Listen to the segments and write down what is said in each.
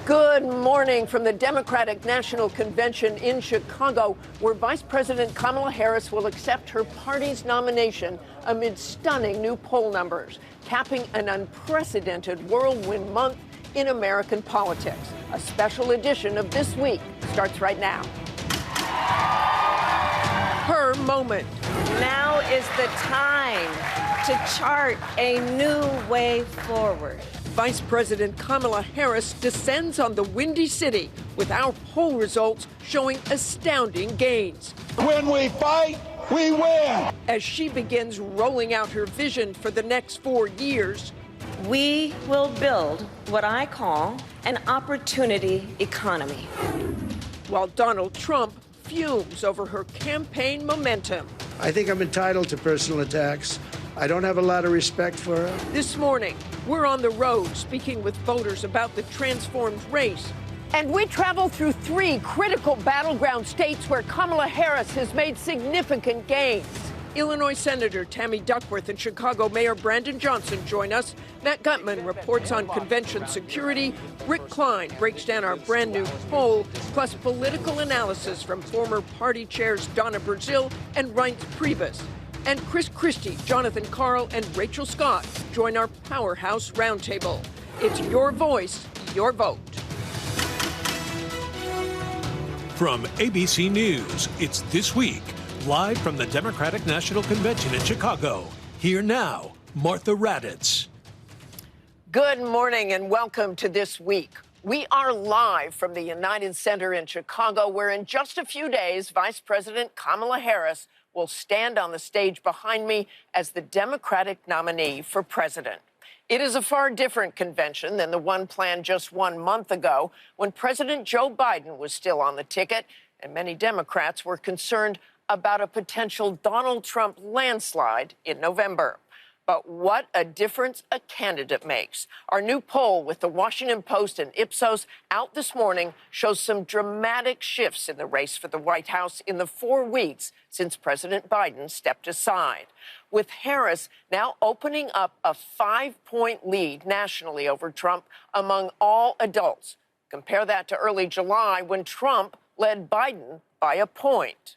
Good morning from the Democratic National Convention in Chicago, where Vice President Kamala Harris will accept her party's nomination amid stunning new poll numbers, capping an unprecedented whirlwind month in American politics. A special edition of This Week starts right now. Her moment. Now is the time to chart a new way forward. Vice President Kamala Harris descends on the Windy City with our poll results showing astounding gains. When we fight, we win. As she begins rolling out her vision for the next 4 years, we will build what I call an opportunity economy. While Donald Trump fumes over her campaign momentum. I think I'm entitled to personal attacks. I don't have a lot of respect for her. This morning, we're on the road speaking with voters about the transformed race. And we travel through 3 critical battleground states where Kamala Harris has made significant gains. Illinois Senator Tammy Duckworth and Chicago Mayor Brandon Johnson join us. Matt Gutman reports on convention security. Rick Klein breaks down our brand new poll, plus political analysis from former party chairs Donna Brazile and Reince Priebus. And Christie, Jonathan Karl, and Rachel Scott join our Powerhouse Roundtable. It's your voice, your vote. From ABC News, it's This Week, live from the Democratic National Convention in Chicago. Here now, Martha Raddatz. Good morning and welcome to This Week. We are live from the United Center in Chicago, where in just a few days, Vice President Kamala Harris will stand on the stage behind me as the Democratic nominee for president. It is a far different convention than the one planned just 1 month ago when President Joe Biden was still on the ticket, and many Democrats were concerned about a potential Donald Trump landslide in November. But what a difference a candidate makes. Our new poll with the Washington Post and Ipsos out this morning shows some dramatic shifts in the race for the White House in the 4 weeks since President Biden stepped aside, with Harris now opening up a 5-point lead nationally over Trump among all adults. Compare that to early July when Trump led Biden by a point.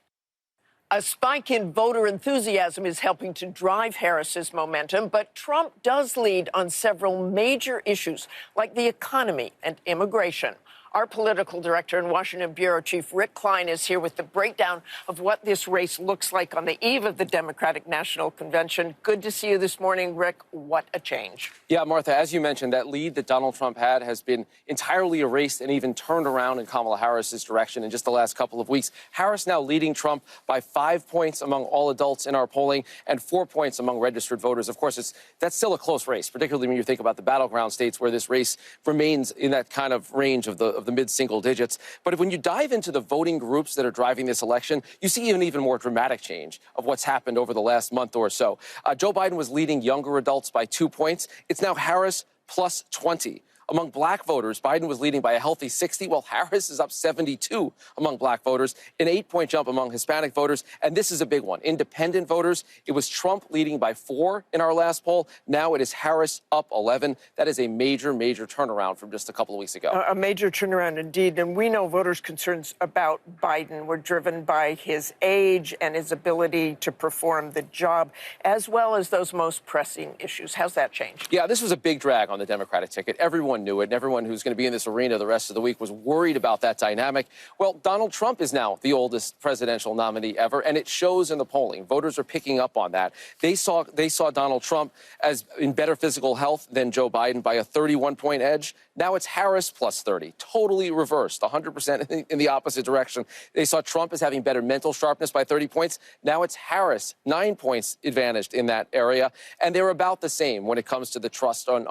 A spike in voter enthusiasm is helping to drive Harris's momentum, but Trump does lead on several major issues like the economy and immigration. Our political director and Washington bureau chief Rick Klein is here with the breakdown of what this race looks like on the eve of the Democratic National Convention. Good to see you this morning, Rick. What a change. Yeah, Martha, as you mentioned, that lead that Donald Trump had has been entirely erased and even turned around in Kamala Harris's direction in just the last couple of weeks. Harris now leading Trump by 5 points among all adults in our polling and 4 points among registered voters. Of course, that's still a close race, particularly when you think about the battleground states where this race remains in that kind of range of the mid-single digits. But when you dive into the voting groups that are driving this election, you see an even more dramatic change of what's happened over the last month or so. Joe Biden was leading younger adults by 2 points. It's now Harris plus 20. Among black voters, Biden was leading by a healthy 60, while Harris is up 72 among black voters, an 8-point jump among Hispanic voters. And this is a big one. Independent voters, it was Trump leading by 4 in our last poll. Now it is Harris up 11. That is a major, major turnaround from just a couple of weeks ago. A major turnaround indeed. And we know voters' concerns about Biden were driven by his age and his ability to perform the job, as well as those most pressing issues. How's that changed? Yeah, this was a big drag on the Democratic ticket. Everyone knew it, and everyone who's going to be in this arena the rest of the week was worried about that dynamic. Well, Donald Trump is now the oldest presidential nominee ever, and it shows in the polling. Voters are picking up on that. They saw Donald Trump as in better physical health than Joe Biden by a 31-point edge. Now it's Harris plus 30, totally reversed, 100% in the opposite direction. They saw Trump as having better mental sharpness by 30 points. Now it's Harris, 9 points advantaged in that area. And they're about the same when it comes to the trust on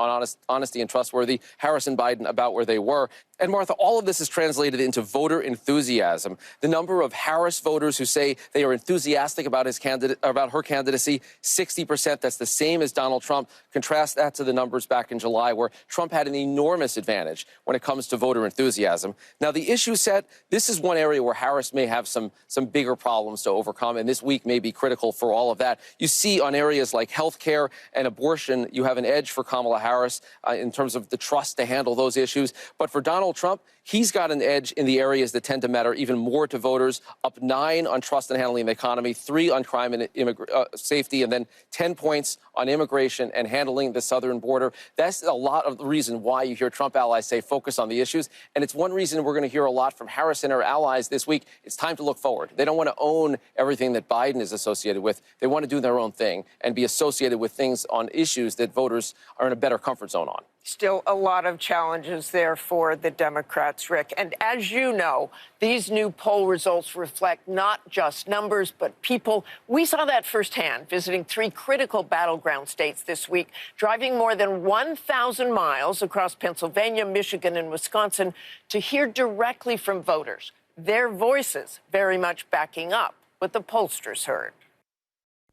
honesty and trustworthy. Harris and Biden about where they were. And Martha, all of this is translated into voter enthusiasm. The number of Harris voters who say they are enthusiastic about her candidacy, 60%. That's the same as Donald Trump. Contrast that to the numbers back in July, where Trump had an enormous disadvantage when it comes to voter enthusiasm. Now, the issue set, this is one area where Harris may have some bigger problems to overcome, and this week may be critical for all of that. You see on areas like health care and abortion, you have an edge for Kamala Harris in terms of the trust to handle those issues. But for Donald Trump, he's got an edge in the areas that tend to matter even more to voters, up 9 on trust and handling the economy, 3 on crime and safety, and then 10 points on immigration and handling the southern border. That's a lot of the reason why you hear Trump allies say focus on the issues. And it's one reason we're going to hear a lot from Harris and her allies this week. It's time to look forward. They don't want to own everything that Biden is associated with. They want to do their own thing and be associated with things on issues that voters are in a better comfort zone on. Still a lot of challenges there for the Democrats, Rick. And as you know, these new poll results reflect not just numbers, but people. We saw that firsthand visiting 3 critical battleground states this week, driving more than 1,000 miles across Pennsylvania, Michigan, and Wisconsin to hear directly from voters, their voices very much backing up what the pollsters heard.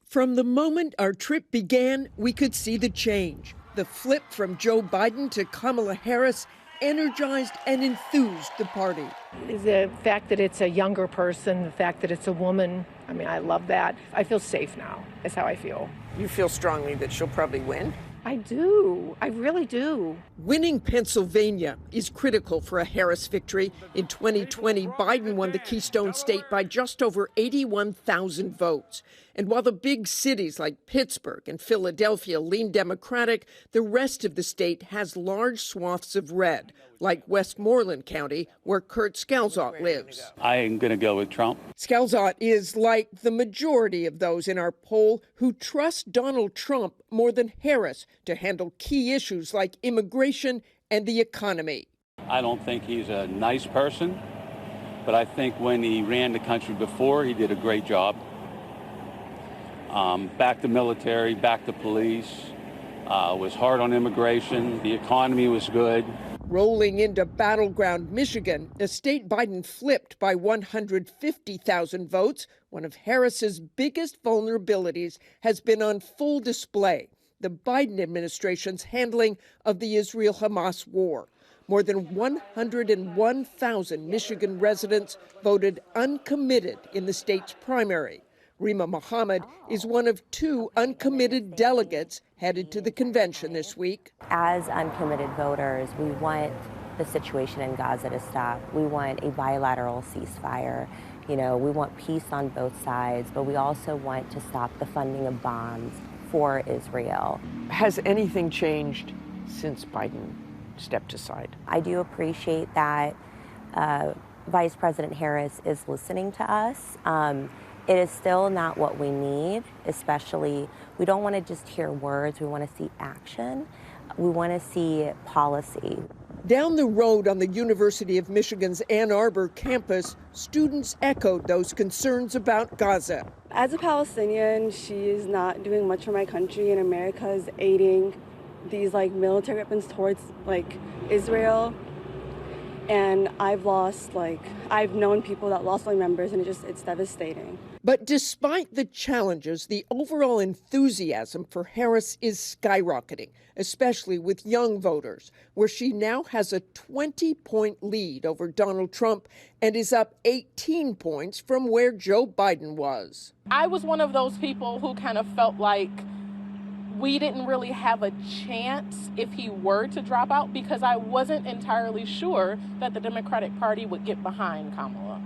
From the moment our trip began, we could see the change. The flip from Joe Biden to Kamala Harris energized and enthused the party. The fact that it's a younger person, the fact that it's a woman, I mean, I love that. I feel safe now. That's how I feel. You feel strongly that she'll probably win? I do. I really do. Winning Pennsylvania is critical for a Harris victory. In 2020, Biden won the Keystone State by just over 81,000 votes. And while the big cities like Pittsburgh and Philadelphia lean Democratic, the rest of the state has large swaths of red, like Westmoreland County, where Kurt Scalzotte lives. I am going to go with Trump. Scalzotte is like the majority of those in our poll who trust Donald Trump more than Harris to handle key issues like immigration and the economy. I don't think he's a nice person, but I think when he ran the country before, he did a great job. Back to military, back to police, was hard on immigration. The economy was good. Rolling into battleground Michigan, a state Biden flipped by 150,000 votes, one of Harris's biggest vulnerabilities has been on full display: the Biden administration's handling of the Israel-Hamas war. More than 101,000 Michigan residents voted uncommitted in the state's primary. Rima Mohammed is one of 2 uncommitted delegates headed to the convention this week. As uncommitted voters, we want the situation in Gaza to stop. We want a bilateral ceasefire. You know, we want peace on both sides, but we also want to stop the funding of bombs for Israel. Has anything changed since Biden stepped aside? I do appreciate that Vice President Harris is listening to us. It is still not what we need, especially, we don't want to just hear words, we want to see action. We want to see policy. Down the road on the University of Michigan's Ann Arbor campus, students echoed those concerns about Gaza. As a Palestinian, she is not doing much for my country, and America is aiding these military weapons towards Israel. And I've known people that lost family members, and it's devastating. But despite the challenges, the overall enthusiasm for Harris is skyrocketing, especially with young voters, where she now has a 20-point lead over Donald Trump and is up 18 points from where Joe Biden was. I was one of those people who kind of felt like we didn't really have a chance if he were to drop out, because I wasn't entirely sure that the Democratic Party would get behind Kamala.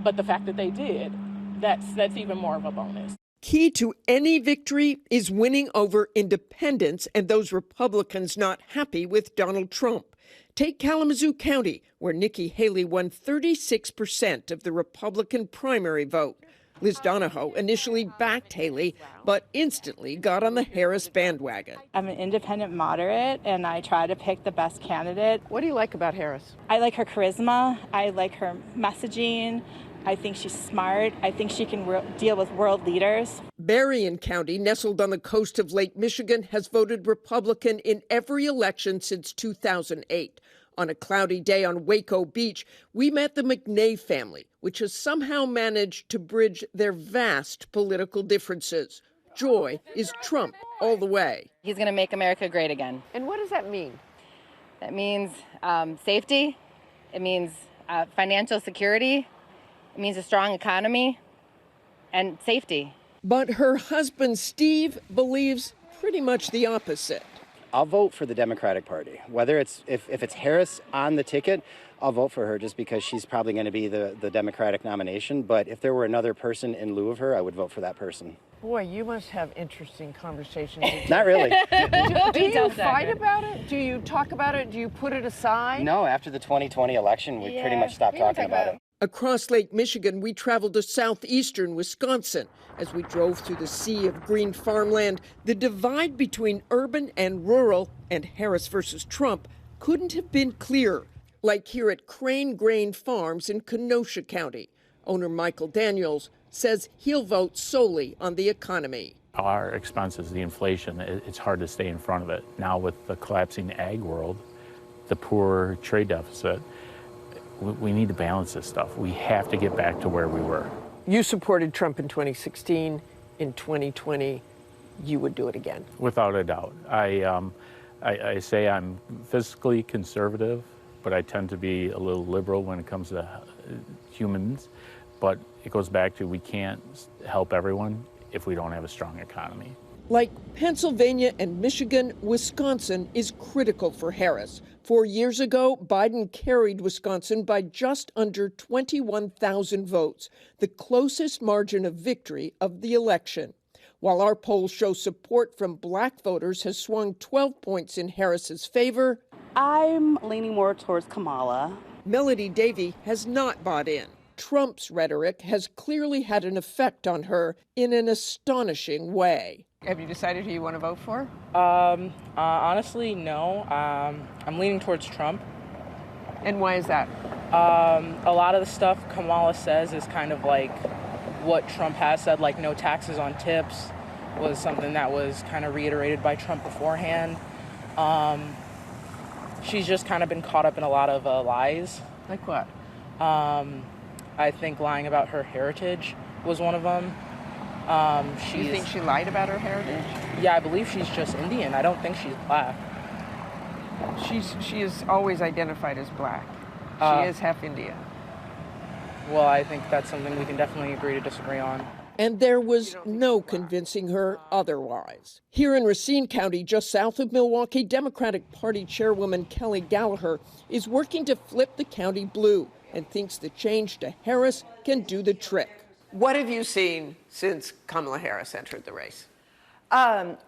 But the fact that they did, that's even more of a bonus. Key to any victory is winning over independents and those Republicans not happy with Donald Trump. Take Kalamazoo County, where Nikki Haley won 36% of the Republican primary vote. Liz Donahoe initially backed Haley, but instantly got on the Harris bandwagon. I'm an independent moderate, and I try to pick the best candidate. What do you like about Harris? I like her charisma. I like her messaging. I think she's smart. I think she can deal with world leaders. Berrien County, nestled on the coast of Lake Michigan, has voted Republican in every election since 2008. On a cloudy day on Waco Beach, we met the McNay family, which has somehow managed to bridge their vast political differences. Joy is Trump all the way. He's going to make America great again. And what does that mean? That means safety. It means financial security. It means a strong economy and safety. But her husband, Steve, believes pretty much the opposite. I'll vote for the Democratic Party. Whether it's if it's Harris on the ticket, I'll vote for her just because she's probably going to be the Democratic nomination. But if there were another person in lieu of her, I would vote for that person. Boy, you must have interesting conversations. Not really. Do you fight about it? Do you talk about it? Do you put it aside? No, after the 2020 election, we pretty much stopped talking about it. Across Lake Michigan, we traveled to southeastern Wisconsin. As we drove through the sea of green farmland, the divide between urban and rural and Harris versus Trump couldn't have been clearer, like here at Crane Grain Farms in Kenosha County. Owner Michael Daniels says he'll vote solely on the economy. Our expenses, the inflation, it's hard to stay in front of it. Now with the collapsing ag world, the poor trade deficit, we need to balance this stuff. We have to get back to where we were. You supported Trump in 2016. In 2020, you would do it again. Without a doubt. I say I'm fiscally conservative, but I tend to be a little liberal when it comes to humans. But it goes back to we can't help everyone if we don't have a strong economy. Like Pennsylvania and Michigan, Wisconsin is critical for Harris. 4 years ago, Biden carried Wisconsin by just under 21,000 votes, the closest margin of victory of the election. While our polls show support from black voters has swung 12 points in Harris's favor, I'm leaning more towards Kamala. Melody Davey has not bought in. Trump's rhetoric has clearly had an effect on her in an astonishing way. Have you decided who you want to vote for? Honestly, no. I'm leaning towards Trump. And why is that? A lot of the stuff Kamala says is kind of like what Trump has said, like no taxes on tips was something that was kind of reiterated by Trump beforehand. She's just kind of been caught up in a lot of lies. Like what? I think lying about her heritage was one of them. You think she lied about her heritage? Yeah, I believe she's just Indian. I don't think she's black. She is always identified as black. She is half Indian. Well, I think that's something we can definitely agree to disagree on. And there was no convincing her otherwise. Here in Racine County, just south of Milwaukee, Democratic Party Chairwoman Kelly Gallagher is working to flip the county blue and thinks the change to Harris can do the trick. What have you seen since Kamala Harris entered the race?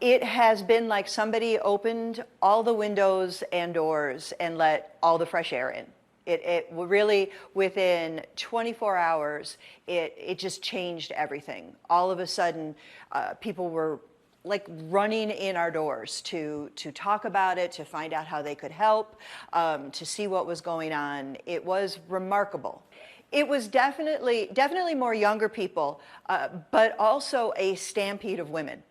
It has been like somebody opened all the windows and doors and let all the fresh air in. It really, within 24 hours, it just changed everything. All of a sudden, people were like running in our doors to talk about it, to find out how they could help, to see what was going on. It was remarkable. It was definitely more younger people, but also a stampede of women,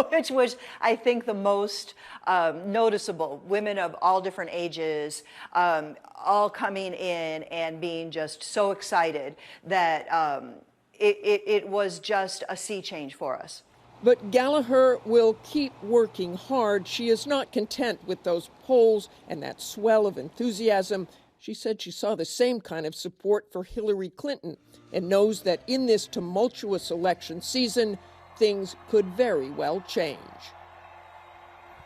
which was, I think, the most noticeable. Women of all different ages, all coming in and being just so excited that it was just a sea change for us. But Gallagher will keep working hard. She is not content with those polls and that swell of enthusiasm. She said she saw the same kind of support for Hillary Clinton and knows that in this tumultuous election season, things could very well change.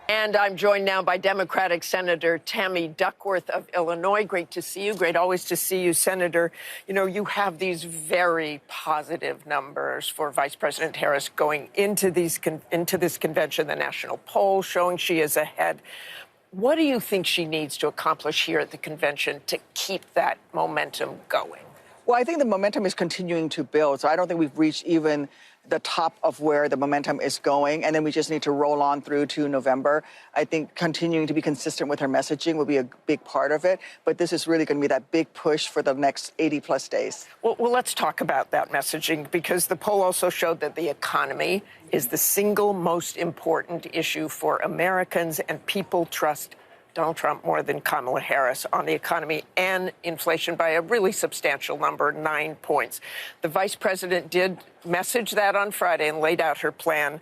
And I'm joined now by Democratic Senator Tammy Duckworth of Illinois. Great to see you. Great always to see you, Senator. You know, you have these very positive numbers for Vice President Harris going into this convention, the national poll showing she is ahead. What do you think she needs to accomplish here at the convention to keep that momentum going? Well, I think the momentum is continuing to build. So I don't think we've reached even the top of where the momentum is going. And then we just need to roll on through to November. I think continuing to be consistent with her messaging will be a big part of it. But this is really going to be that big push for the next 80-plus days. Well, let's talk about that messaging, because the poll also showed that the economy is the single most important issue for Americans, and people trust Donald Trump more than Kamala Harris on the economy and inflation by a really substantial number, 9 points. The vice president did message that on Friday and laid out her plan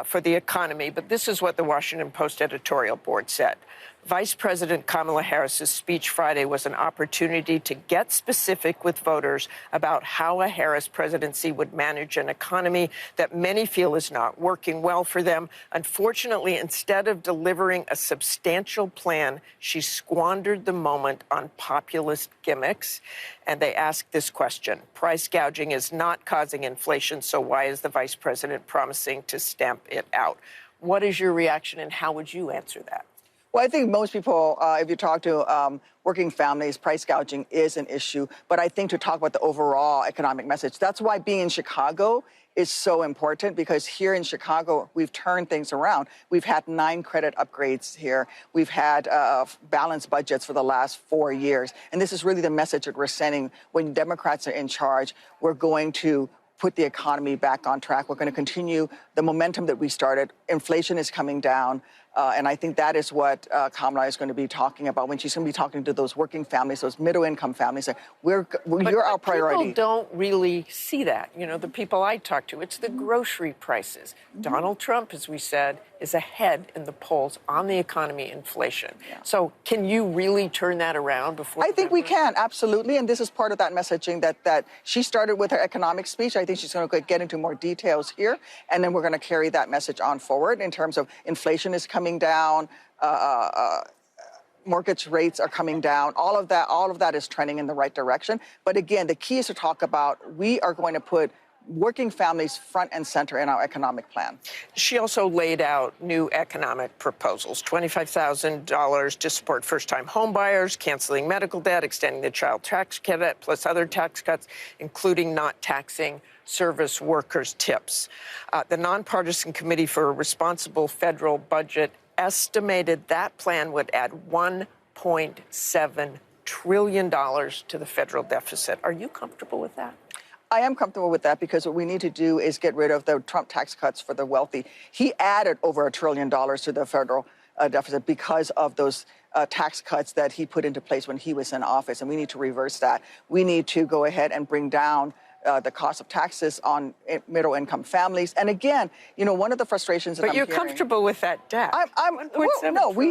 for the economy. But this is what the Washington Post editorial board said. Vice President Kamala Harris's speech Friday was an opportunity to get specific with voters about how a Harris presidency would manage an economy that many feel is not working well for them. Unfortunately, instead of delivering a substantial plan, she squandered the moment on populist gimmicks. And they asked this question: price gouging is not causing inflation, so why is the vice president promising to stamp it out? What is your reaction, and how would you answer that? Well, I think most people, if you talk to working families, price gouging is an issue. But I think to talk about the overall economic message, that's why being in Chicago is so important, because here in Chicago, we've turned things around. We've had 9 credit upgrades here. We've had balanced budgets for the last 4 years. And this is really the message that we're sending. When Democrats are in charge, we're going to put the economy back on track. We're going to continue the momentum that we started. Inflation is coming down. And I think that is what Kamala is going to be talking about when she's going to be talking to those working families, those middle-income families. You're our priority. People don't really see that. You know, the people I talk to, it's the grocery prices. Donald Trump, as we said, is ahead in the polls on the economy, inflation. So can you really turn that around before? I think we can, absolutely. And this is part of that messaging that she started with her economic speech. I think she's going to get into more details here. And then we're going to carry that message on forward in terms of inflation is coming down, mortgage rates are coming down. All of that is trending in the right direction. But again, the key is to talk about we are going to put working families front and center in our economic plan. She also laid out new economic proposals: $25,000 to support first-time homebuyers, canceling medical debt, extending the child tax credit, plus other tax cuts, including not taxing service workers' tips. The Nonpartisan Committee for a Responsible Federal Budget estimated that plan would add $1.7 trillion to the federal deficit. Are you comfortable with that? I am comfortable with that, because what we need to do is get rid of the Trump tax cuts for the wealthy. He added over $1 trillion to the federal deficit because of those tax cuts that he put into place when he was in office, and we need to reverse that. We need to go ahead and bring down the cost of taxes on middle-income families. And again, you know, one of the frustrations that But I'm you're hearing, comfortable with that debt. no, we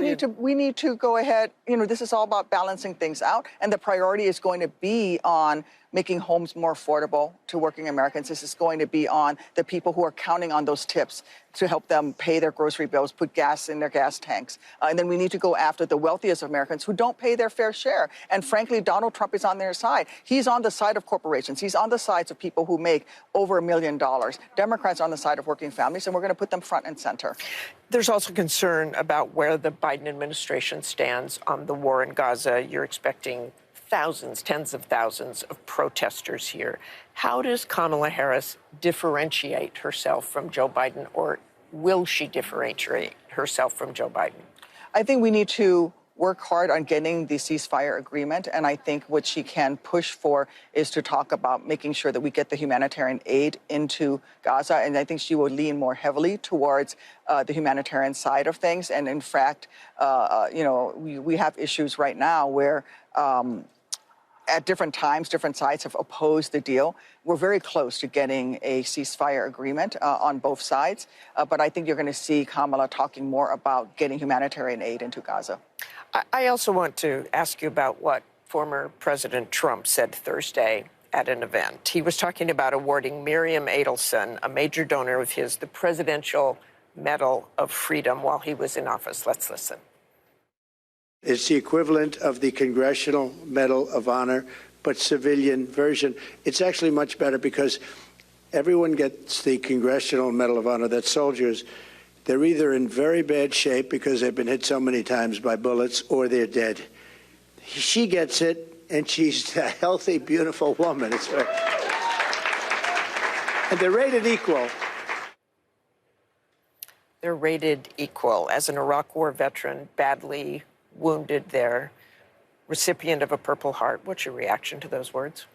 need to go ahead. You know, this is all about balancing things out, and the priority is going to be on making homes more affordable to working Americans. This is going to be on the people who are counting on those tips to help them pay their grocery bills, put gas in their gas tanks. And then we need to go after the wealthiest Americans who don't pay their fair share. And frankly, Donald Trump is on their side. He's on the side of corporations. He's on the sides of people who make over $1 million. Democrats are on the side of working families, and we're going to put them front and center. There's also concern about where the Biden administration stands on the war in Gaza. You're expecting thousands, tens of thousands of protesters here. How does Kamala Harris differentiate herself from Joe Biden, or will she differentiate herself from Joe Biden? I think we need to work hard on getting the ceasefire agreement. And I think what she can push for is to talk about making sure that we get the humanitarian aid into Gaza. And I think she will lean more heavily towards the humanitarian side of things. And in fact, you know, we have issues right now where at different times, different sides have opposed the deal. We're very close to getting a ceasefire agreement on both sides. But I think you're going to see Kamala talking more about getting humanitarian aid into Gaza. I also want to ask you about what former President Trump said Thursday at an event. He was talking about awarding Miriam Adelson, a major donor of his, the Presidential Medal of Freedom while he was in office. Let's listen. It's the equivalent of the Congressional Medal of Honor, but civilian version. It's actually much better because everyone gets the Congressional Medal of Honor. That's soldiers. They're either in very bad shape because they've been hit so many times by bullets, or they're dead. She gets it, and she's a healthy, beautiful woman. It's very... And they're rated equal. They're rated equal. As an Iraq War veteran, badly wounded there, recipient of a Purple Heart. What's your reaction to those words?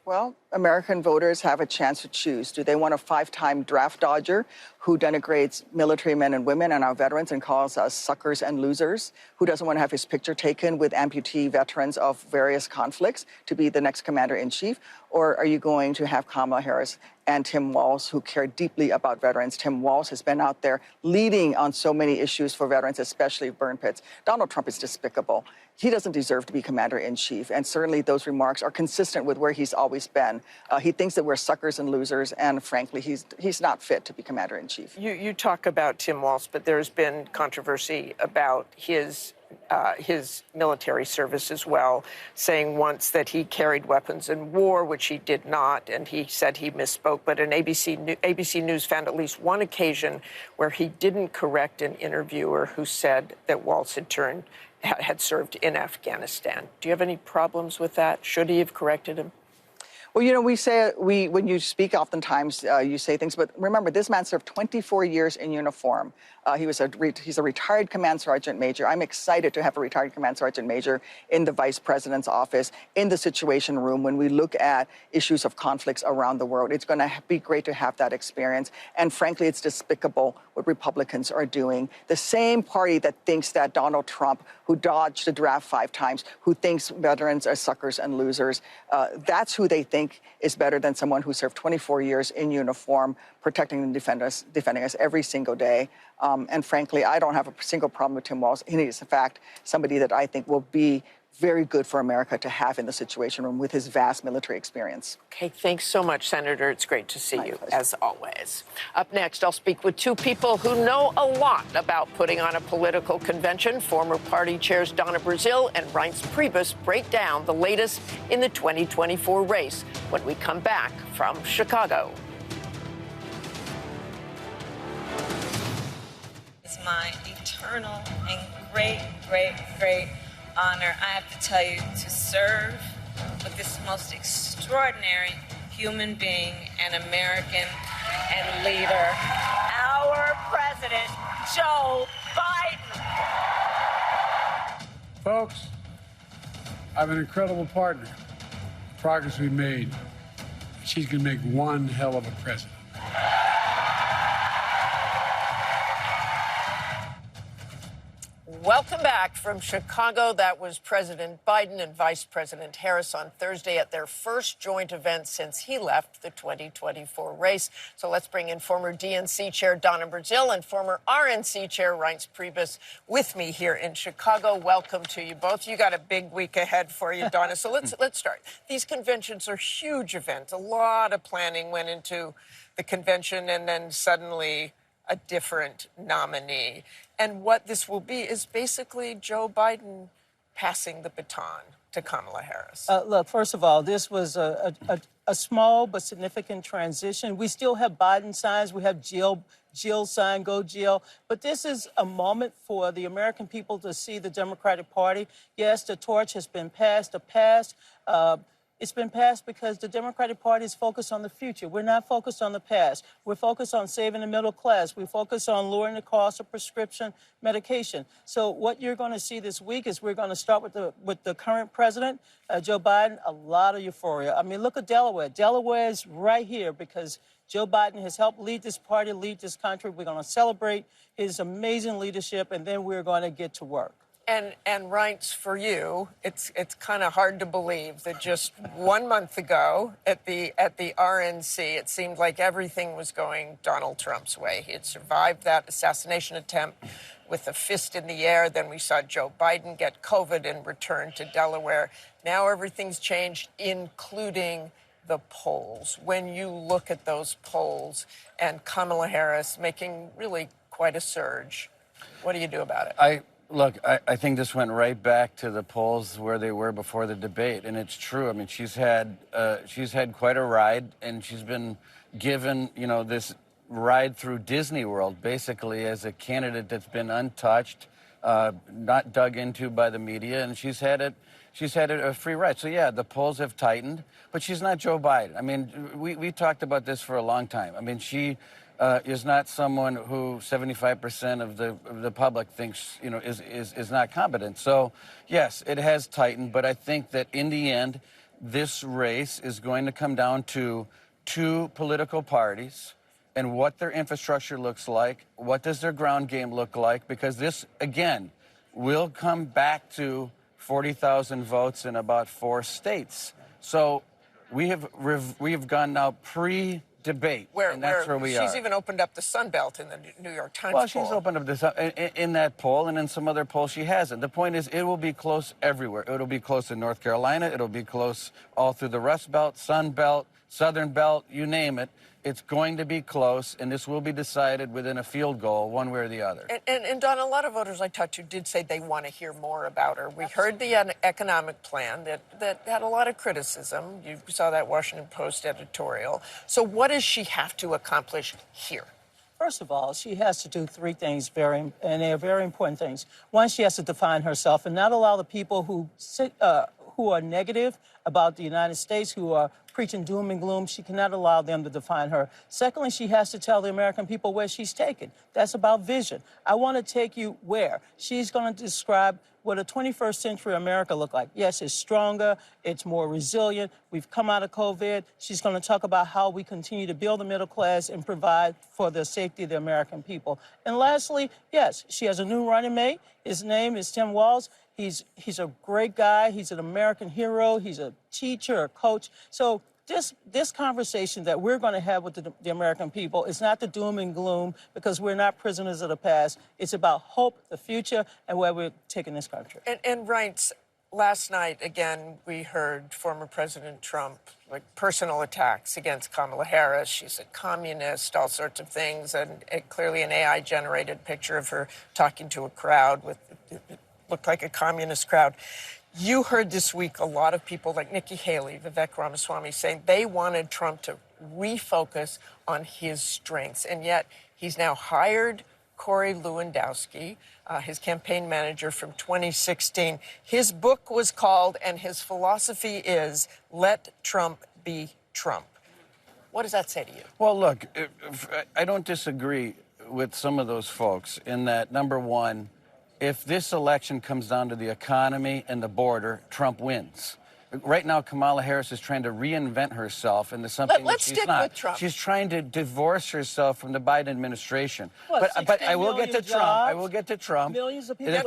Well, American voters have a chance to choose. Do they want a 5-time draft dodger who denigrates military men and women and our veterans and calls us suckers and losers? Who doesn't want to have his picture taken with amputee veterans of various conflicts to be the next commander-in-chief? Or are you going to have Kamala Harris and Tim Walz, who care deeply about veterans? Tim Walz has been out there leading on so many issues for veterans, especially burn pits. Donald Trump is despicable. He doesn't deserve to be commander-in-chief, and certainly those remarks are consistent with where he's always been. He thinks that we're suckers and losers, and frankly, he's not fit to be commander-in-chief. You talk about Tim Walz, but there's been controversy about his military service as well, saying once that he carried weapons in war, which he did not, and he said he misspoke. But an ABC News found at least one occasion where he didn't correct an interviewer who said that Walz had served in Afghanistan. Do you have any problems with that? Should he have corrected him? Well, you know, when you speak, oftentimes you say things, but remember, this man served 24 years in uniform. He's a retired command sergeant major. I'm excited to have a retired command sergeant major in the vice president's office, in the Situation Room, when we look at issues of conflicts around the world. It's going to be great to have that experience. And frankly, it's despicable what Republicans are doing. The same party that thinks that Donald Trump, who dodged the draft 5 times, who thinks veterans are suckers and losers, that's who they think is better than someone who served 24 years in uniform, protecting and defending us every single day. And frankly, I don't have a single problem with Tim Walz. He is, in fact, somebody that I think will be very good for America to have in the Situation Room with his vast military experience. Okay, thanks so much, Senator. It's great to see you, as always. Up next, I'll speak with 2 people who know a lot about putting on a political convention. Former party chairs Donna Brazile and Reince Priebus break down the latest in the 2024 race when we come back from Chicago. It's my eternal and great honor, I have to tell you, to serve with this most extraordinary human being and American and leader, our President, Joe Biden. Folks, I have an incredible partner. The progress we made, she's going to make one hell of a president. Welcome back from Chicago. That was President Biden and Vice President Harris on Thursday at their first joint event since he left the 2024 race. So let's bring in former DNC Chair Donna Brazile and former RNC Chair Reince Priebus with me here in Chicago. Welcome to you both. You got a big week ahead for you, Donna. So let's start. These conventions are huge events. A lot of planning went into the convention, and then suddenly a different nominee. And what this will be is basically Joe Biden passing the baton to Kamala Harris. Look, first of all, this was a small but significant transition. We still have Biden signs. We have Jill sign, go Jill. But this is a moment for the American people to see the Democratic Party. Yes, the torch has been passed. It's been passed because the Democratic Party is focused on the future. We're not focused on the past. We're focused on saving the middle class. We're focused on lowering the cost of prescription medication. So what you're going to see this week is we're going to start with the current president, Joe Biden, a lot of euphoria. I mean, look at Delaware. Delaware is right here because Joe Biden has helped lead this party, lead this country. We're going to celebrate his amazing leadership, and then we're going to get to work. And Reince, for you, it's kind of hard to believe that just 1 month ago at the RNC, it seemed like everything was going Donald Trump's way. He had survived that assassination attempt with a fist in the air. Then we saw Joe Biden get COVID and return to Delaware. Now everything's changed, including the polls. When you look at those polls and Kamala Harris making really quite a surge, what do you do about it? Look, I think this went right back to the polls where they were before the debate, and it's true. I mean, she's had quite a ride, and she's been given, this ride through Disney World, basically, as a candidate that's been untouched, not dug into by the media, and she's had a free ride. So yeah, the polls have tightened, but she's not Joe Biden. I mean, we talked about this for a long time. I mean, she is not someone who 75% of the public thinks, is not competent. So, yes, it has tightened, but I think that in the end, this race is going to come down to two political parties and what their infrastructure looks like, what does their ground game look like, because this, again, will come back to 40,000 votes in about 4 states. So we have gone now pre-debate, and that's where we are. She's even opened up the Sun Belt in the New York Times Well, poll. she's opened up this in that poll, and in some other polls she hasn't. The point is, it will be close everywhere. It'll be close in North Carolina. It'll be close all through the Rust Belt, Sun Belt, Southern Belt, you name it. It's going to be close, and this will be decided within a field goal, one way or the other. And Donna, a lot of voters I talked to did say they want to hear more about her. We heard the economic plan that had a lot of criticism. You saw that Washington Post editorial. So what does she have to accomplish here? First of all, she has to do 3 things, and they are very important things. One, she has to define herself and not allow the people who are negative about the United States, who are preaching doom and gloom. She cannot allow them to define her. Secondly, she has to tell the American people where she's taken. That's about vision. I want to take you where. She's going to describe what a 21st century America look like. Yes, it's stronger, it's more resilient. We've come out of COVID. She's going to talk about how we continue to build the middle class and provide for the safety of the American people. And lastly, yes, she has a new running mate. His name is Tim Walz. He's a great guy. He's an American hero. He's a teacher, a coach. So this conversation that we're going to have with the American people is not the doom and gloom, because we're not prisoners of the past. It's about hope, the future, and where we're taking this country. And Reince, last night, again, we heard former President Trump, like, personal attacks against Kamala Harris. She's a communist, all sorts of things, and clearly an AI-generated picture of her talking to a crowd with... looked like a communist crowd. You heard this week a lot of people like Nikki Haley, Vivek Ramaswamy, saying they wanted Trump to refocus on his strengths. And yet he's now hired Corey Lewandowski, his campaign manager from 2016. His book was called, and his philosophy is, let Trump be Trump. What does that say to you? Well, look, I don't disagree with some of those folks in that, number one, if this election comes down to the economy and the border, Trump wins. Right now, Kamala Harris is trying to reinvent herself into something that she's not. With Trump. She's trying to divorce herself from the Biden administration. What, But I will get to Trump. I will get to Trump. Millions of people. The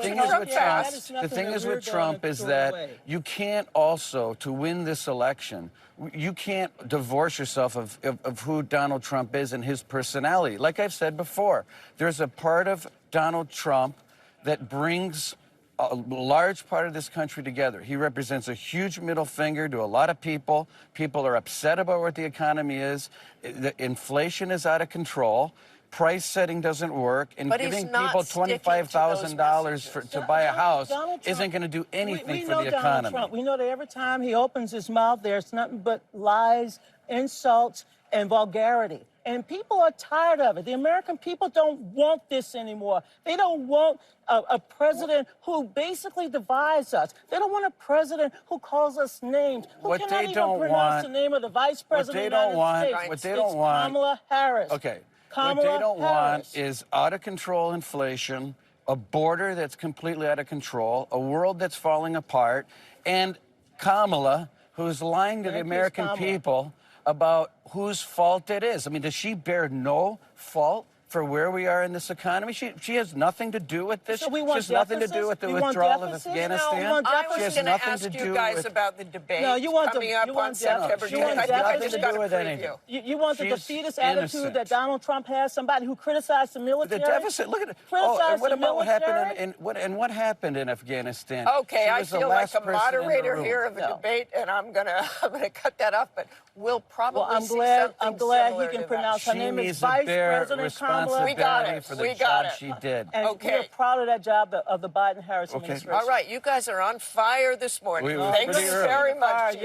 thing is with Trump is that you can't also, to win this election, you can't divorce yourself of who Donald Trump is and his personality. Like I've said before, there's a part of Donald Trump that brings a large part of this country together. He represents a huge middle finger to a lot of people. People are upset about what the economy is. The inflation is out of control. Price setting doesn't work. And giving people $25,000 to buy a house isn't going to do anything for the economy. Trump. We know that every time he opens his mouth, there's nothing but lies, insults, and vulgarity. And people are tired of it. The American people don't want this anymore. They don't want a president who basically divides us. They don't want a president who calls us names, who cannot even pronounce the name of the vice president of the United States. What they don't want. Kamala Harris. Okay. Kamala what they don't Harris. want is out of control inflation, a border that's completely out of control, a world that's falling apart, and Kamala, who's lying to the American people about whose fault it is. I mean, does she bear no fault for where we are in this economy? She has nothing to do with this. So she has nothing to do with the withdrawal of Afghanistan. I was going to ask you guys about the debate coming up on September 10th. I think I just got a preview. You want the defeatist attitude that Donald Trump has, somebody who criticized the military? The deficit, look at it. And what about what happened what happened in Afghanistan? Okay, I feel like a moderator here of a debate, and I'm gonna cut that off, but we'll probably see something I'm glad he can that. pronounce her name is Vice President Kamala. We got it. For the job she did. And we're proud of that job of the Biden-Harris administration. All right, you guys are on fire this morning. Thanks very much.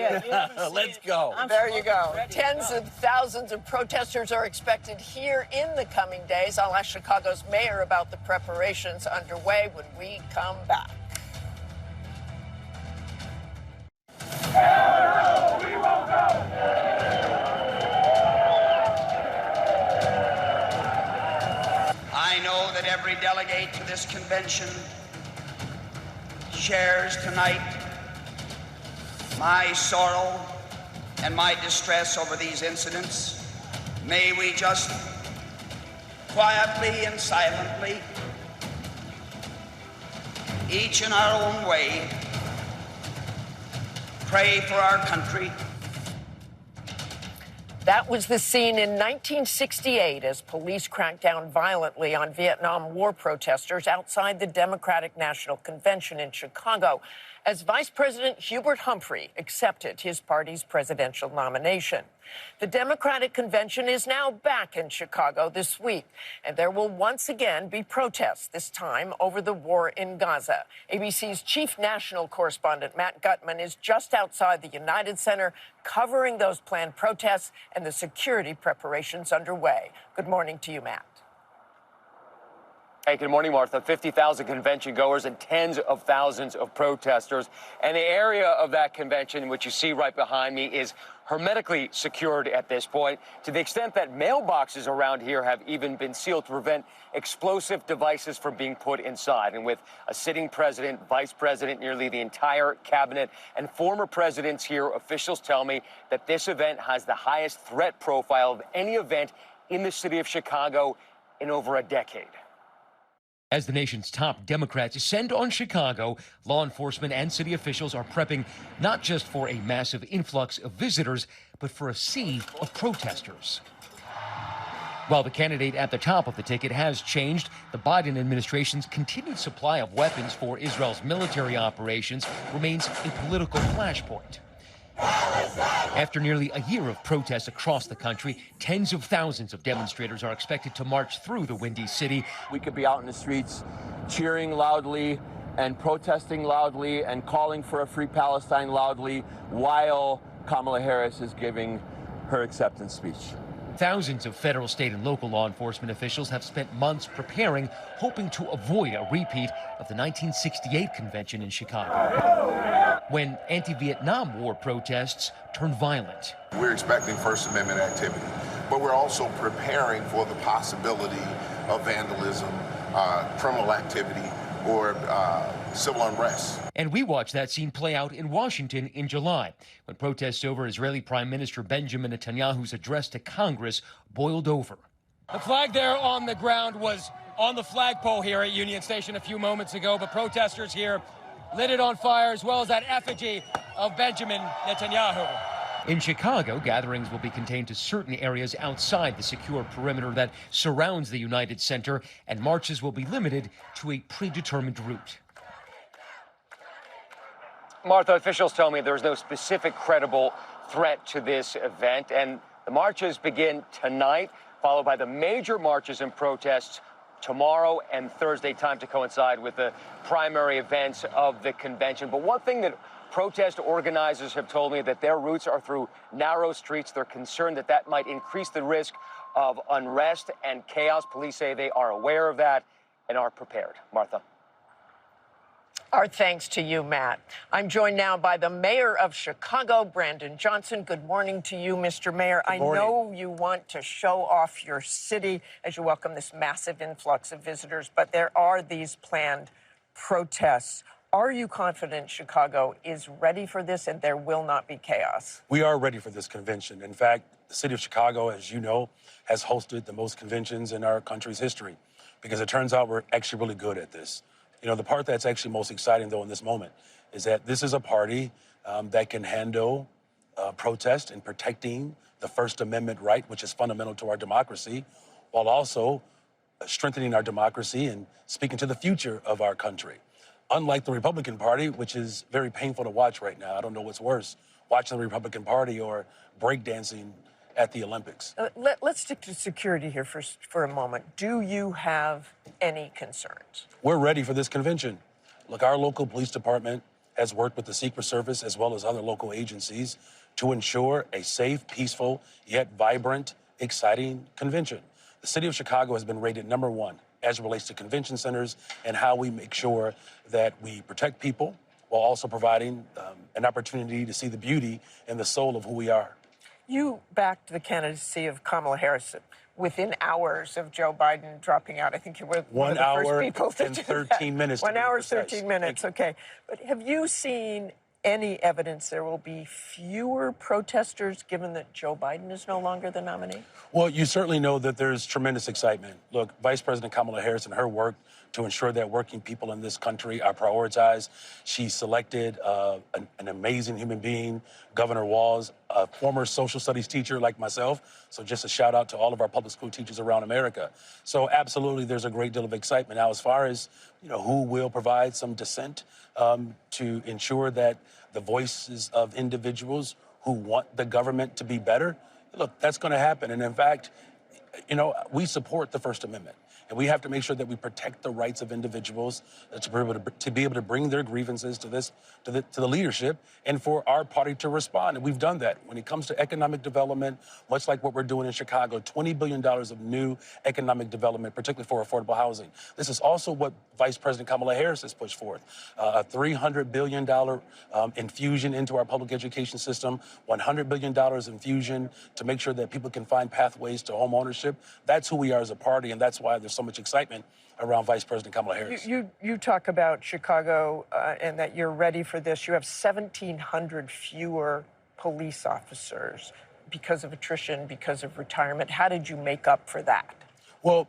Let's go. There you go. Tens of thousands of protesters are expected here in the coming days. I'll ask Chicago's mayor about the preparations underway when we come back. Hell no, we won't go. I know that every delegate to this convention shares tonight my sorrow and my distress over these incidents, may we just quietly and silently, each in our own way, pray for our country. That was the scene in 1968 as police cracked down violently on Vietnam War protesters outside the Democratic National Convention in Chicago as Vice President Hubert Humphrey accepted his party's presidential nomination. The Democratic Convention is now back in Chicago this week, and there will once again be protests, this time over the war in Gaza. ABC's chief national correspondent, Matt Gutman, is just outside the United Center covering those planned protests and the security preparations underway. Good morning to you, Matt. Hey, good morning, Martha. 50,000 convention goers and tens of thousands of protesters. And the area of that convention, which you see right behind me, is hermetically secured at this point, to the extent that mailboxes around here have even been sealed to prevent explosive devices from being put inside. And with a sitting president, vice president, nearly the entire cabinet, and former presidents here, officials tell me that this event has the highest threat profile of any event in the city of Chicago in over a decade. As the nation's top Democrats descend on Chicago, law enforcement and city officials are prepping not just for a massive influx of visitors, but for a sea of protesters. While the candidate at the top of the ticket has changed, the Biden administration's continued supply of weapons for Israel's military operations remains a political flashpoint. After nearly a year of protests across the country, tens of thousands of demonstrators are expected to march through the Windy City. We could be out in the streets cheering loudly and protesting loudly and calling for a free Palestine loudly while Kamala Harris is giving her acceptance speech. Thousands of federal, state, and local law enforcement officials have spent months preparing, hoping to avoid a repeat of the 1968 convention in Chicago, when anti-Vietnam War protests turned violent. We're expecting First Amendment activity, but we're also preparing for the possibility of vandalism, criminal activity, or civil unrest. And we watched that scene play out in Washington in July, when protests over Israeli Prime Minister Benjamin Netanyahu's address to Congress boiled over. The flag there on the ground was on the flagpole here at Union Station a few moments ago, but protesters here lit it on fire, as well as that effigy of Benjamin Netanyahu. In Chicago, gatherings will be contained to certain areas outside the secure perimeter that surrounds the United Center, and marches will be limited to a predetermined route. Martha, officials tell me there's no specific credible threat to this event, and the marches begin tonight, followed by the major marches and protests tomorrow and Thursday, time to coincide with the primary events of the convention. But one thing that protest organizers have told me, that their routes are through narrow streets. They're concerned that that might increase the risk of unrest and chaos. Police say they are aware of that and are prepared. Martha. Our thanks to you, Matt. I'm joined now by the mayor of Chicago, Brandon Johnson. Good morning to you, Mr. Mayor. I know you want to show off your city as you welcome this massive influx of visitors, but there are these planned protests. Are you confident Chicago is ready for this and there will not be chaos? We are ready for this convention. In fact, the city of Chicago, as you know, has hosted the most conventions in our country's history, because it turns out we're actually really good at this. You know, the part that's actually most exciting, though, in this moment is that this is a party that can handle protest and protecting the First Amendment right, which is fundamental to our democracy, while also strengthening our democracy and speaking to the future of our country. Unlike the Republican Party, which is very painful to watch right now. I don't know what's worse, watching the Republican Party or breakdancing at the Olympics. Let's stick to security here for a moment. Do you have any concerns? We're ready for this convention. Look, our local police department has worked with the Secret Service as well as other local agencies to ensure a safe, peaceful, yet vibrant, exciting convention. The city of Chicago has been rated #1 as it relates to convention centers and how we make sure that we protect people while also providing an opportunity to see the beauty and the soul of who we are. You backed the candidacy of Kamala Harris within hours of Joe Biden dropping out. I think you were one of the first people to do that. 1 hour and 13 minutes. 1 hour, 13 minutes, okay. But have you seen any evidence there will be fewer protesters given that Joe Biden is no longer the nominee? Well, you certainly know that there's tremendous excitement. Look, Vice President Kamala Harris and her work to ensure that working people in this country are prioritized. She selected an amazing human being, Governor Walz, a former social studies teacher like myself. So just a shout out to all of our public school teachers around America. So absolutely, there's a great deal of excitement. Now, as far as who will provide some dissent to ensure that the voices of individuals who want the government to be better, look, that's going to happen. And in fact, we support the First Amendment. And we have to make sure that we protect the rights of individuals to be able to bring their grievances to the leadership and for our party to respond. And we've done that. When it comes to economic development, much like what we're doing in Chicago, $20 billion of new economic development, particularly for affordable housing. This is also what Vice President Kamala Harris has pushed forth. A $300 billion infusion into our public education system, $100 billion infusion to make sure that people can find pathways to home ownership. That's who we are as a party, and that's why there's so much excitement around Vice President Kamala Harris. You talk about Chicago and that you're ready for this. You have 1,700 fewer police officers because of attrition, because of retirement. How did you make up for that? Well,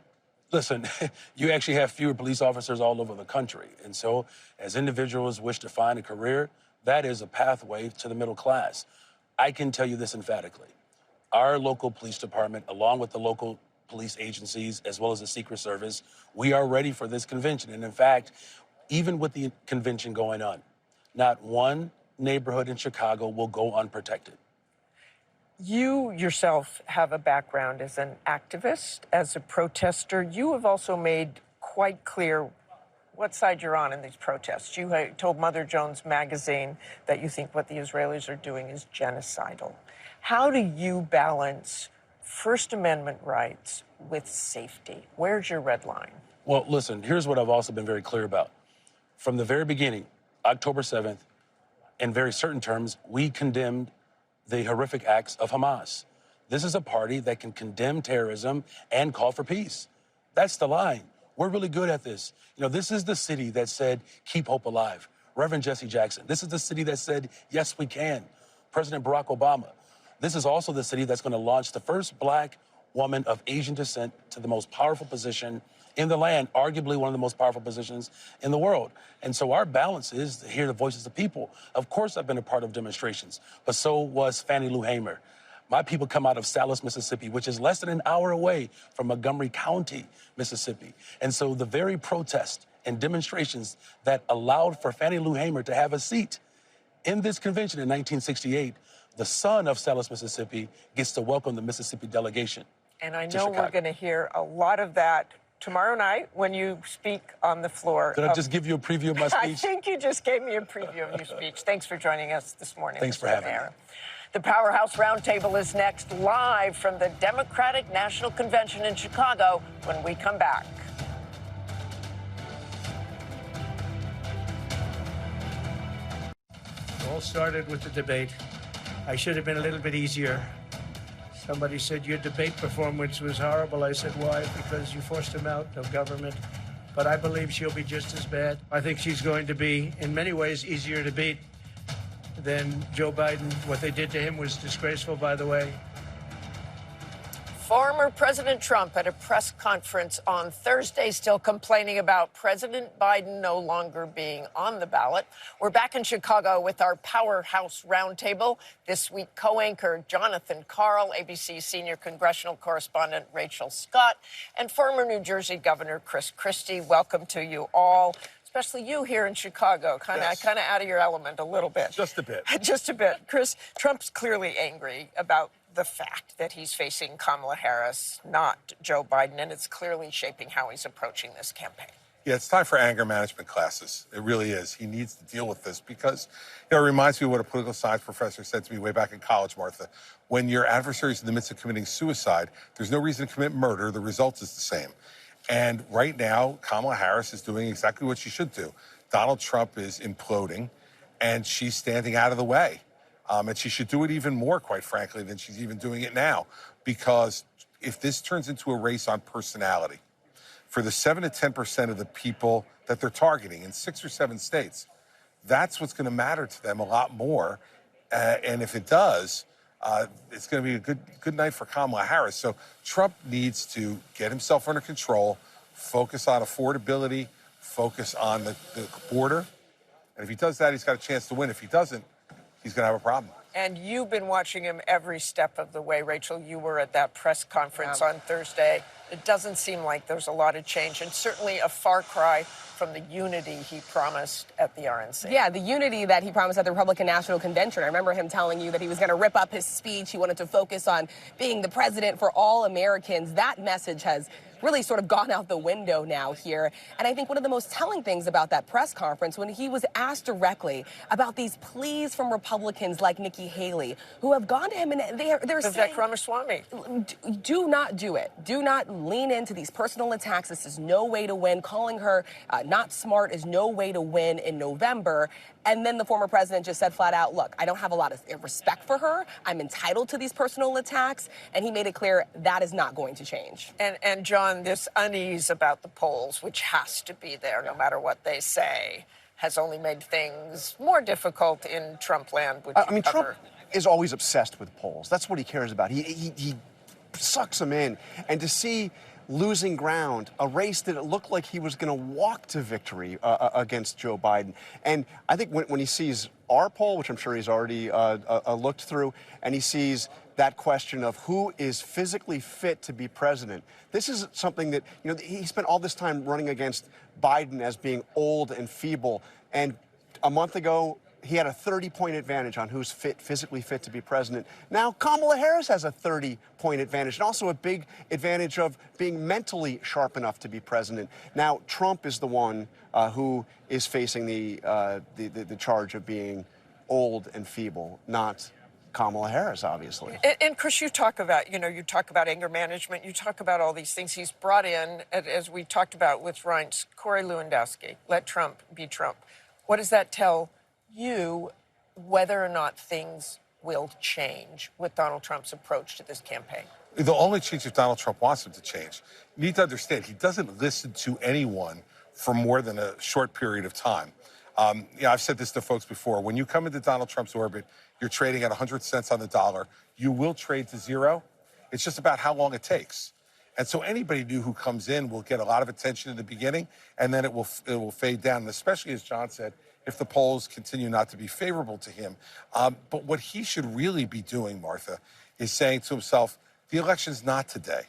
listen, you actually have fewer police officers all over the country. And so as individuals wish to find a career, that is a pathway to the middle class. I can tell you this emphatically. Our local police department, along with the local police agencies, as well as the Secret Service, we are ready for this convention. And in fact, even with the convention going on, not one neighborhood in Chicago will go unprotected. You yourself have a background as an activist, as a protester. You have also made quite clear what side you're on in these protests. You told Mother Jones magazine that you think what the Israelis are doing is genocidal. How do you balance First Amendment rights with safety? Where's your red line? Well, listen, here's what I've also been very clear about. From the very beginning, October 7th, in very certain terms, we condemned the horrific acts of Hamas. This is a party that can condemn terrorism and call for peace. That's the line. We're really good at this. This is the city that said, keep hope alive. Reverend Jesse Jackson. This is the city that said, yes, we can. President Barack Obama. This is also the city that's going to launch the first black woman of Asian descent to the most powerful position in the land, arguably one of the most powerful positions in the world. And so our balance is to hear the voices of people. Of course, I've been a part of demonstrations, but so was Fannie Lou Hamer. My people come out of Salis, Mississippi, which is less than an hour away from Montgomery County, Mississippi. And so the very protests and demonstrations that allowed for Fannie Lou Hamer to have a seat in this convention in 1968, the son of Salis, Mississippi, gets to welcome the Mississippi delegation. And I know we're going to hear a lot of that tomorrow night when you speak on the floor. Did I just give you a preview of my speech? I think you just gave me a preview of your speech. Thanks for joining us this morning. Thanks for having me. The Powerhouse Roundtable is next, live from the Democratic National Convention in Chicago when we come back. It all started with the debate. I should have been a little bit easier. Somebody said your debate performance was horrible. I said, why? Because you forced him out of government. But I believe she'll be just as bad. I think she's going to be, in many ways, easier to beat than Joe Biden. What they did to him was disgraceful, by the way. Former President Trump at a press conference on Thursday still complaining about President Biden no longer being on the ballot. We're back in Chicago with our Powerhouse Roundtable. This week, co-anchor Jonathan Karl, ABC senior congressional correspondent Rachel Scott, and former New Jersey Governor Christie. Welcome to you all. Especially you here in Chicago, kind of out of your element a little bit. Just a bit. Just a bit. Chris, Trump's clearly angry about the fact that he's facing Kamala Harris, not Joe Biden, and it's clearly shaping how he's approaching this campaign. Yeah, it's time for anger management classes. It really is. He needs to deal with this because, it reminds me of what a political science professor said to me way back in college, Martha. When your adversary is in the midst of committing suicide, there's no reason to commit murder. The result is the same. And right now, Kamala Harris is doing exactly what she should do. Donald Trump is imploding, and she's standing out of the way. And she should do it even more, quite frankly, than she's even doing it now. Because if this turns into a race on personality, for the 7 to 10% of the people that they're targeting in 6 or 7 states, That's what's going to matter to them a lot more. And if it does, it's going to be a good night for Kamala Harris. So Trump needs to get himself under control, focus on affordability, focus on the border. And if he does that, he's got a chance to win. If he doesn't, he's going to have a problem. And you've been watching him every step of the way. Rachel, you were at that press conference on Thursday. It doesn't seem like there's a lot of change, and certainly a far cry from the unity he promised at the RNC. Yeah, the unity that he promised at the Republican National Convention. I remember him telling you that he was going to rip up his speech. He wanted to focus on being the president for all Americans. That message has really sort of gone out the window now here. And I think one of the most telling things about that press conference, when he was asked directly about these pleas from Republicans like Nikki Haley, who have gone to him and they're saying, Ramaswamy, do not do it. Do not lean into these personal attacks. This is no way to win. Calling her not smart is no way to win in November. And then the former president just said flat out, look, I don't have a lot of respect for her. I'm entitled to these personal attacks. And he made it clear that is not going to change. And John, this unease about the polls, which has to be there no matter what they say, has only made things more difficult in Trump land. I mean, Trump is always obsessed with polls. That's what he cares about. He sucks them in. And to see losing ground, a race that it looked like he was going to walk to victory against Joe Biden. And I think when he sees our poll, which I'm sure he's already looked through, and he sees that question of who is physically fit to be president, this is something that, you know, he spent all this time running against Biden as being old and feeble. And a month ago, he had a 30-point advantage on who's physically fit to be president. Now Kamala Harris has a 30-point advantage, and also a big advantage of being mentally sharp enough to be president. Now Trump is the one who is facing the charge of being old and feeble, not Kamala Harris, obviously. And Chris, you talk about anger management. You talk about all these things he's brought in, as we talked about with Reince, Corey Lewandowski. Let Trump be Trump. What does that tell you whether or not things will change with Donald Trump's approach to this campaign? The only change if Donald Trump wants him to change. You need to understand, he doesn't listen to anyone for more than a short period of time. I've said this to folks before. When you come into Donald Trump's orbit, you're trading at 100 cents on the dollar. You will trade to zero. It's just about how long it takes. And so anybody new who comes in will get a lot of attention in the beginning, and then it will fade down, and especially, as John said, if the polls continue not to be favorable to him. But what he should really be doing, Martha, is saying to himself, the election's not today.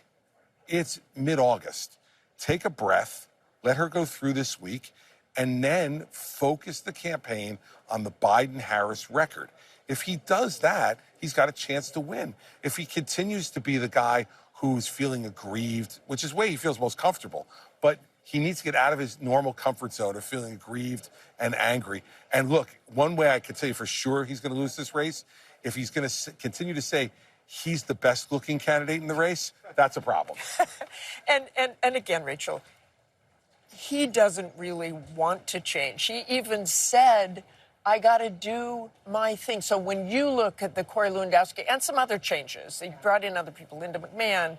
It's mid-August. Take a breath, let her go through this week, and then focus the campaign on the Biden-Harris record. If he does that, he's got a chance to win. If he continues to be the guy who's feeling aggrieved, which is where he feels most comfortable, but he needs to get out of his normal comfort zone of feeling aggrieved and angry. And look, one way I can tell you for sure he's going to lose this race, if he's going to continue to say he's the best looking candidate in the race, that's a problem. and again, Rachel, he doesn't really want to change. He even said, I got to do my thing. So when you look at the Corey Lewandowski and some other changes, he brought in other people, Linda McMahon,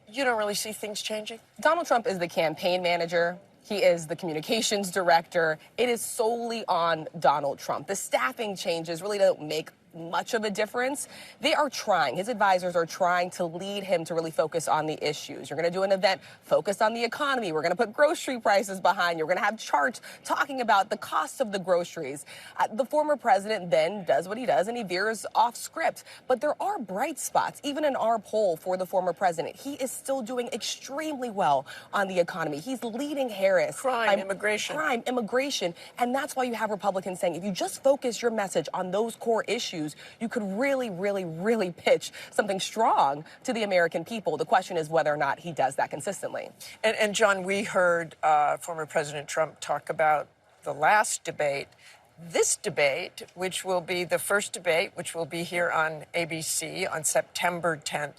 you don't really see things changing? Donald Trump is the campaign manager. He is the communications director. It is solely on Donald Trump. The staffing changes really don't make much of a difference. They are trying. His advisors are trying to lead him to really focus on the issues. You're going to do an event focused on the economy. We're going to put grocery prices behind you. We're going to have charts talking about the cost of the groceries. The former president then does what he does, and he veers off script. But there are bright spots, even in our poll for the former president. He is still doing extremely well on the economy. He's leading Harris. Crime, immigration. And that's why you have Republicans saying, if you just focus your message on those core issues, you could really, really, really pitch something strong to the American people. The question is whether or not he does that consistently. And John, we heard former President Trump talk about the last debate. This debate, which will be the first debate, which will be here on ABC on September 10th,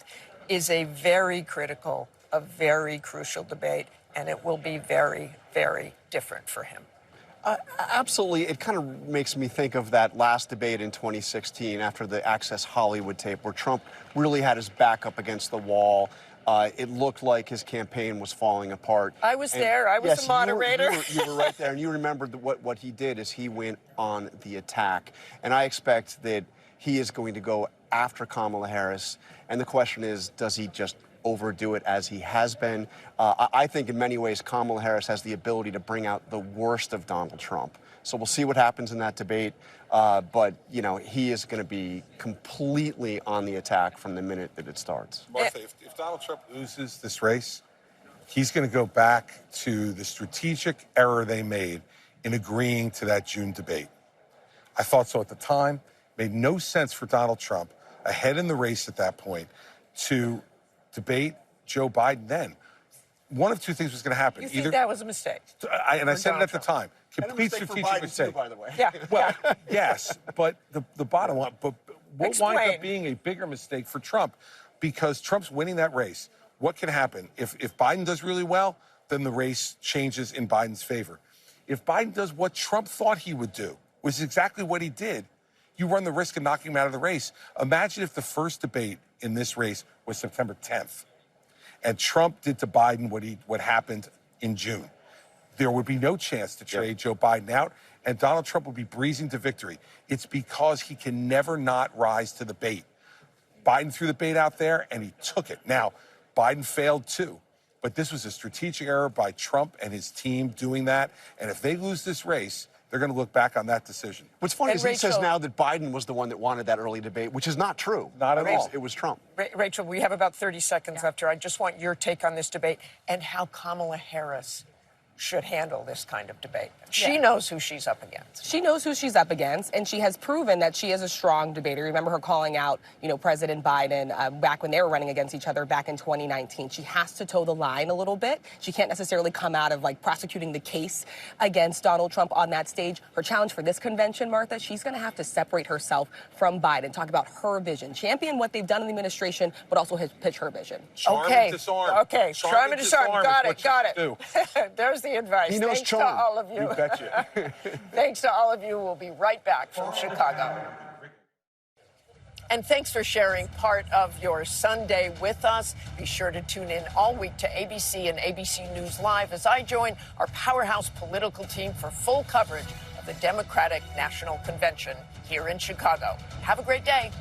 is a very critical, a very crucial debate, and it will be very, very different for him. Absolutely. It kind of makes me think of that last debate in 2016 after the Access Hollywood tape, where Trump really had his back up against the wall. It looked like his campaign was falling apart. I was there. I was yes, a moderator. You were right there, and you remembered what he did is he went on the attack. And I expect that he is going to go after Kamala Harris. And the question is, does he just overdo it as he has been? I think in many ways Kamala Harris has the ability to bring out the worst of Donald Trump. So we'll see what happens in that debate. But, you know, he is going to be completely on the attack from the minute that it starts. Martha, if Donald Trump loses this race, he's going to go back to the strategic error they made in agreeing to that June debate. I thought so at the time. Made no sense for Donald Trump, ahead in the race at that point, to debate Joe Biden then. One of two things was going to happen. You think that was a mistake? I said it at the time. Complete strategic mistake. Too, by the way. Yeah. Well, yes, but the bottom line, but what winds Explain. up being a bigger mistake for Trump, because Trump's winning that race. What can happen? If Biden does really well, then the race changes in Biden's favor. If Biden does what Trump thought he would do, which is exactly what he did, you run the risk of knocking him out of the race. Imagine if the first debate in this race was September 10th, and Trump did to Biden what happened in June. There would be no chance to trade Joe Biden out, and Donald Trump would be breezing to victory. It's because he can never not rise to the bait. Biden threw the bait out there, and he took it. Now, Biden failed too, but this was a strategic error by Trump and his team doing that, and if they lose this race, they're going to look back on that decision. What's funny is he says now that Biden was the one that wanted that early debate, which is not true. Not at all. It was Trump. Rachel, we have about 30 seconds left here. I just want your take on this debate and how Kamala Harris should handle this kind of debate. She knows who she's up against. She knows who she's up against, and she has proven that she is a strong debater. Remember her calling out, President Biden back when they were running against each other back in 2019. She has to toe the line a little bit. She can't necessarily come out of prosecuting the case against Donald Trump on that stage. Her challenge for this convention, Martha, she's going to have to separate herself from Biden, talk about her vision, champion what they've done in the administration, but also pitch her vision. Charm and disarm. Okay, charm and disarm. Got it. There's the advice. He knows Thanks charm. to all of you. You betcha. Thanks to all of you. We'll be right back from Chicago. And thanks for sharing part of your Sunday with us. Be sure to tune in all week to ABC and ABC News Live as I join our powerhouse political team for full coverage of the Democratic National Convention here in Chicago. Have a great day.